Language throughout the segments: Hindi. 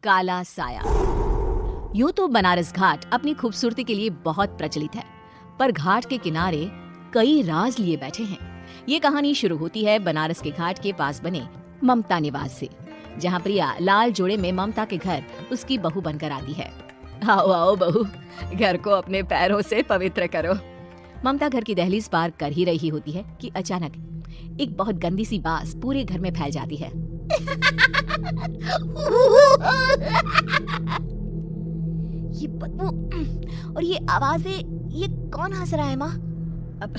काला साया। यूं तो बनारस घाट अपनी खूबसूरती के लिए बहुत प्रचलित है, पर घाट के किनारे कई राज लिए बैठे हैं। ये कहानी शुरू होती है बनारस के घाट के पास बने ममता निवास से, जहाँ प्रिया लाल जोड़े में ममता के घर उसकी बहू बनकर आती है। आओ आओ बहू, घर को अपने पैरों से पवित्र करो। ममता घर की दहलीज पार कर ही रही होती है कि अचानक एक बहुत गंदी सी बास पूरे घर में फैल जाती है। ये बदबू और ये आवाजें, ये कौन हंस रहा है माँ? अब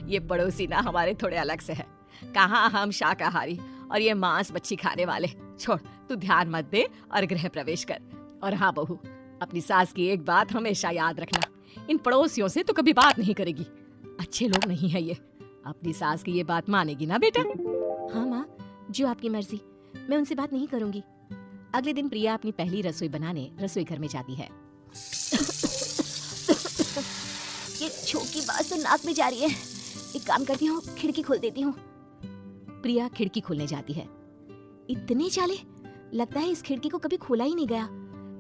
ये पड़ोसी ना हमारे थोड़े अलग से है। कहाँ हम शाकाहारी और ये मांस मच्छी खाने वाले। छोड़, तू ध्यान मत दे और गृह प्रवेश कर। और हाँ बहू, अपनी सास की एक बात हमेशा याद रखना, इन पड़ोसियों से तो कभी बात नहीं करेगी। अच्छे लोग नहीं है ये। अपनी सास की ये बात मानेगी ना बेटा? हाँ माँ, जो आपकी मर्जी, मैं उनसे बात नहीं करूंगी। अगले दिन प्रिया अपनी पहली रसोई बनाने रसोई घर में जाती है। ये छोटी बात तो नाक में जा रही है। एक काम करती हूँ, खिड़की खोल देती हूँ। प्रिया खिड़की खोलने जाती है। इतने चाले, लगता है इस खिड़की को कभी खोला ही नहीं गया।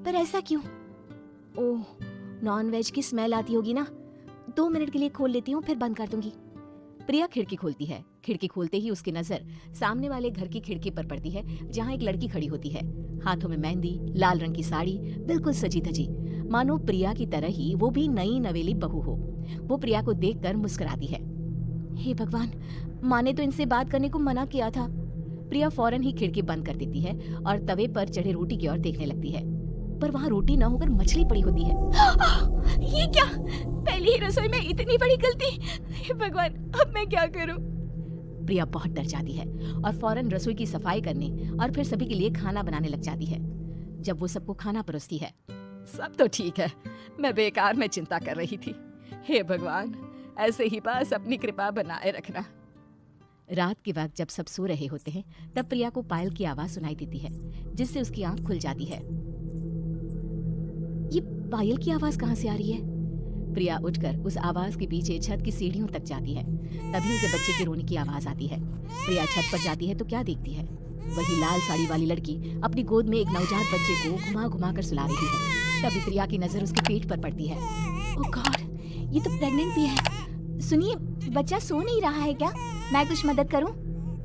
पर ऐसा क्यों? ओह, नॉन वेज की स्मेल आती होगी ना। 2 मिनट के लिए खोल लेती हूँ, फिर बंद कर दूंगी। प्रिया खिड़की खोलती है। खिड़की खोलते ही उसकी नजर सामने वाले घर की खिड़की पर पड़ती है, जहाँ एक लड़की खड़ी होती है। हाथों में मेहंदी, लाल रंग की साड़ी, बिल्कुल सजी धजी, मानो प्रिया की तरह ही वो भी नई नवेली बहू हो। वो प्रिया को देखकर मुस्कुराती है। हे भगवान, माँ ने तो इनसे बात करने को मना किया था। प्रिया फौरन ही खिड़की बंद कर देती है और तवे पर चढ़े रोटी की ओर देखने लगती है, पर वहाँ रोटी न होकर मछली पड़ी होती है। ये क्या? पहली ही रसोई में इतनी बड़ी गलती। हे भगवान, अब मैं क्या करूं? प्रिया बहुत डर जाती है और फौरन रसोई की सफाई करने और फिर सभी के लिए खाना बनाने लग जाती है। जब वो सबको खाना परोसती है, सब तो ठीक है, मैं बेकार में चिंता कर रही थी। हे भगवान, ऐसे ही बस अपनी कृपा बनाए रखना। रात के वक्त जब सब सो रहे होते हैं, तब प्रिया को पायल की आवाज सुनाई देती है, जिससे उसकी आंख खुल जाती है। ये पायल की आवाज कहाँ से आ रही है? प्रिया उठकर उस आवाज के पीछे छत की सीढ़ियों तक जाती है। तभी उसे बच्चे के रोने की आवाज आती है। प्रिया छत पर जाती है तो क्या देखती है? वही लाल साड़ी वाली लड़की अपनी गोद में एक नवजात बच्चे को घुमा घुमा कर सुला रही है। तभी प्रिया की नजर उसके पेट पर पड़ती है। ओह गॉड, ये तो प्रेग्नेंट भी है। सुनिए, बच्चा सो नहीं रहा है क्या? मैं कुछ मदद करूं?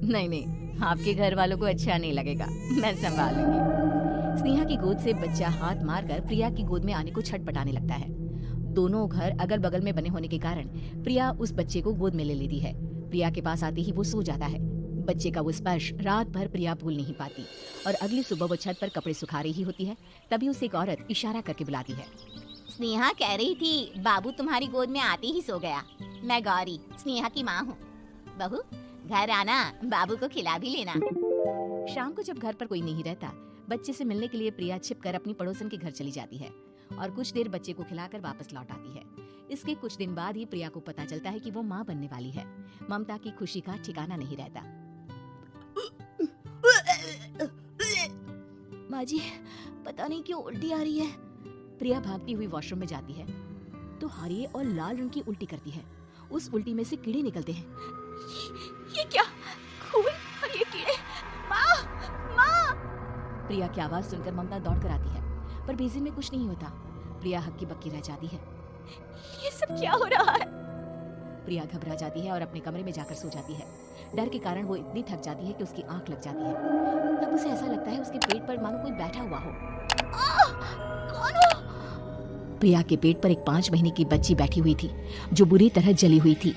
नहीं, आपके घर वालों को अच्छा नहीं लगेगा, मैं संभाल लूंगी। स्नेहा की गोद से बच्चा हाथ मारकर प्रिया की गोद में आने को छटपटाने लगता है। दोनों घर अगल बगल में बने होने के कारण प्रिया उस बच्चे को गोद में ले लेती है। प्रिया के पास आते ही वो सो जाता है। बच्चे का वो स्पर्श रात भर प्रिया भूल नहीं पाती और अगली सुबह वो छत पर कपड़े सुखा रही होती है। तभी उसे एक औरत इशारा करके बुलाती है। स्नेहा कह रही थी बाबू तुम्हारी गोद में आते ही सो गया। मैं गौरी, स्नेहा की माँ हूँ। बहू, घर आना, बाबू को खिला भी लेना। शाम को जब घर पर कोई नहीं रहता, बच्चे से मिलने के लिए प्रिया छिपकर अपनी पड़ोसन के घर चली जाती है और कुछ देर बच्चे को खिलाकर वापस लौट आती है। इसके कुछ दिन बाद ही प्रिया को पता चलता है कि वो माँ बनने वाली है। ममता की खुशी का ठिकाना नहीं रहता। माँ जी, पता नहीं क्यों उल्टी आ रही है। प्रिया भागती हुई वॉशरूम में जाती है तो हरे और लाल रंग की उल्टी करती है। उस उल्टी में से कीड़े निकलते हैं। ये क्या? खून और ये कीड़े! माँ, माँ! प्रिया की आवाज सुनकर ममता दौड़कर आती है, पर बेसिन में कुछ नहीं होता। प्रिया हक्की बक्की रह जाती है। ये सब क्या हो रहा है? प्रिया घबरा जाती है और अपने कमरे में जाकर सो जाती है। डर के कारण वो इतनी थक जाती है कि उसकी आंख लग जाती है। तब उसे ऐसा लगता है उसके पेट पर मानो कोई बैठा हुआ हो। कौन हो? प्रिया के पेट पर एक 5 महीने की बच्ची बैठी हुई थी, जो बुरी तरह जली हुई थी।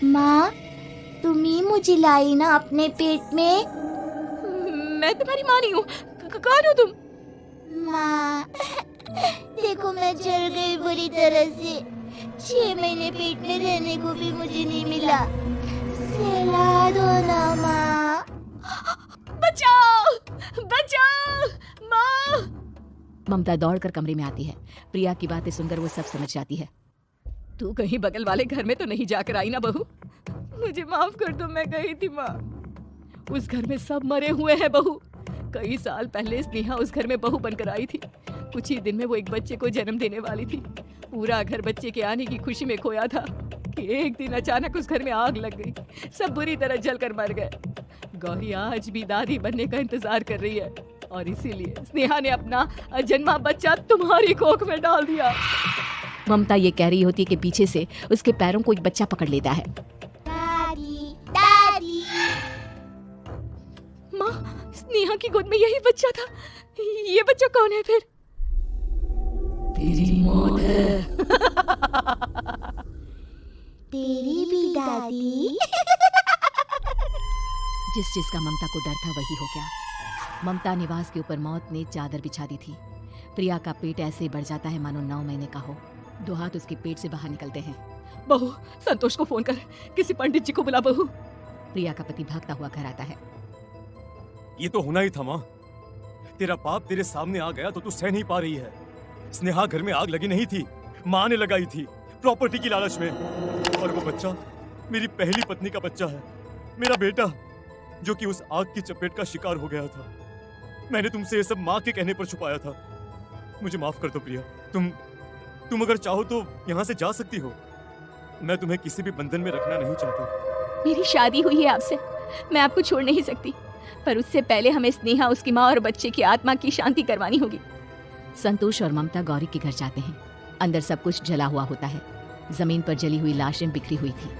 माँ, तुम ही मुझे लाई ना अपने पेट में? मैं तुम्हारी माँ नहीं हूँ। कौन हो तुम? माँ, देखो मैं जल गई बुरी तरह से। 6 महीने पेट में रहने को भी मुझे नहीं मिला। सहला दो ना माँ। बचाओ, बचाओ, माँ! ममता दौड़कर कमरे में आती है। प्रिया की बातें सुनकर वो सब समझ जाती है। तू कहीं बगल वाले घर में तो नहीं जाकर आई ना बहू? मुझे माफ कर दो, मैं गई थी माँ। उस घर में सब मरे हुए हैं बहू। कई साल पहले स्नेहा उस घर में बहू बनकर आई थी। कुछ ही दिन में वो एक बच्चे को जन्म देने वाली थी। पूरा घर बच्चे के आने की खुशी में खोया था कि एक दिन अचानक उस घर में आग लग गई। सब बुरी तरह जलकर मर गए। गौरी आज भी दादी बनने का इंतजार कर रही है और इसीलिए स्नेहा ने अपना अजन्मा बच्चा तुम्हारी कोख में डाल दिया। ममता ये कह रही होती है कि पीछे से उसके पैरों को एक बच्चा पकड़ लेता है। दादी दादी। माँ, स्नेहा की गोद में यही बच्चा था। ये बच्चा कौन है फिर? तेरी मौत है। तेरी भी दादी। जिस चीज का ममता को डर था वही हो गया। ममता निवास के ऊपर मौत ने चादर बिछा दी थी। प्रिया का पेट ऐसे बढ़ जाता है मानो 9 महीने का हो। 2 हाथ उसके पेट से बाहर निकलते हैं। बहू, संतोष को फोन कर, किसी पंडित जी को बुला बहू। प्रिया का पति भागता हुआ घर आता है। ये तो होना ही था माँ। तेरा बाप तेरे सामने आ गया तो तू सह नहीं पा रही है। स्नेहा घर में आग लगी नहीं थी, माँ ने लगाई थी, प्रॉपर्टी की लालच में। और वो बच्चा मेरी पहली पत्नी का बच्चा है, मेरा बेटा, जो कि उस आग की चपेट का शिकार हो गया था। मैंने तुमसे ये सब माँ के कहने पर छुपाया था। मुझे माफ कर दो प्रिया। तुम अगर चाहो तो यहाँ से जा सकती हो। मैं तुम्हें किसी भी बंधन में रखना नहीं चाहता। मेरी शादी हुई है आपसे, मैं आपको छोड़ नहीं सकती, पर उससे पहले हमें स्नेहा, उसकी माँ और बच्चे की आत्मा की शांति करवानी होगी। संतोष और ममता गौरी के घर जाते हैं। अंदर सब कुछ जला हुआ होता है। जमीन पर जली हुई लाशें बिखरी हुई थी।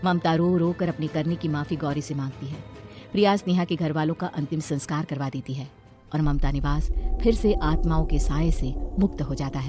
ममता रो रो कर अपने करने की माफी गौरी से मांगती है। प्रिया स्नेहा के घर वालों का अंतिम संस्कार करवा देती है और ममता निवास फिर से आत्माओं के साए से मुक्त हो जाता है।